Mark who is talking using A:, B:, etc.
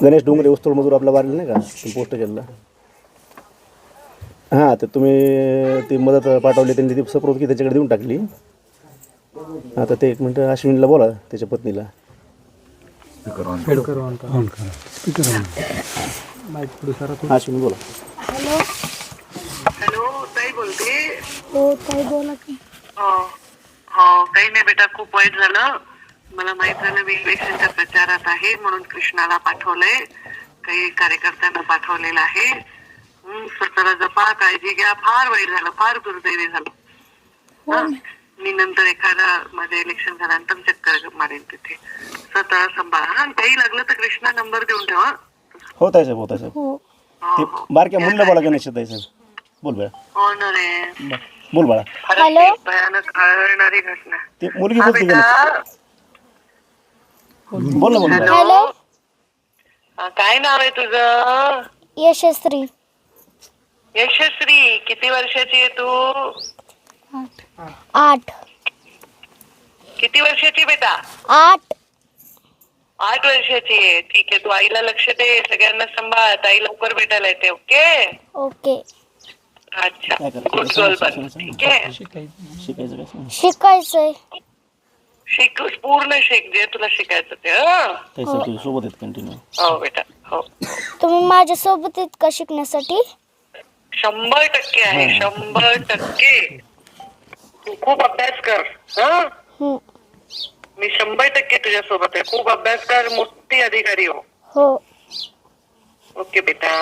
A: गणेश डोंगरे ऊसतोड मजूर आपला वारला नाही का, तुम्ही पोस्ट केलेला. हां, तर तुम्ही ती मदत पाठवली, त्यांनी ती सप्रोत की त्याच्याकडे देऊन टाकली. आता ते 1 मिनटं अश्विनीला बोला, त्याच्या पत्नीला. अश्विनी बोला.
B: हॅलो.
C: हॅलो, ताई बोलते.
B: हो ताई बोला की.
C: हो हो, काही नाही बेटा, खूप वाईट झालं. मला माहित झालं मी इलेक्शनच्या प्रचारात आहे म्हणून कृष्णाला पाठवलंय, काही कार्यकर्त्यांना पाठवलेलं आहे. स्वतःला जपा, काळजी घ्या. फार वाईट झालं, फार दुर्दैवी झालं. मी नंतर एखादा माझे इलेक्शन झाल्यानंतर चक्कर मारेन तिथे. स्वतःला सांभाळा. हा, काही लागलं तर कृष्णा नंबर देऊन ठेवा.
A: हो ताई साहेब, हो ताई साहेब.
B: हो.
A: ते बारक्या मुलीला बोला गणेश ताई साहेब. बोल बाळा.
C: हो ना रे.
A: बोल बाळा.
B: हॅलो.
C: भयानक आळणारी घटना.
A: ते मुलगी
C: हा
A: बोलते गणेश.
C: बेटा.
A: बोल ना, बोल बाळा.
B: हॅलो.
C: काय नाव आहे तुझं?
B: यशस्वी.
C: यशस्वी. किती वर्षाची आहे तू?
B: 8.
C: किती वर्षाची बेटा?
B: 8.
C: 8 वर्षाची आहे. ठीक आहे, तू आईला लक्ष दे, सगळ्यांना सांभाळ. ताई लवकर भेटायला येते. ओके.
B: ओके.
C: अच्छा,
A: काय करायचं?
C: गुड गर्ल बन. ठीक आहे.
A: शिकायचं काय?
B: शिकायचंय.
C: शिक, पूर्ण शिक जे तुला शिकायचं ते. हं?
A: ताई साहेब तुझ्या सोबत आहेत कंटिन्यू.
C: हो बेटा, हो.
B: तुम्ही माझ्या सोबत आहेत का शिकण्यासाठी?
C: 100% आहे, 100%. तू खूप अभ्यास कर. हं?
B: हं.
C: मी 100% तुझ्या सोबत आहे. खूप अभ्यास कर, मोठी अधिकारी हो.
B: हो.
C: ओके बेटा.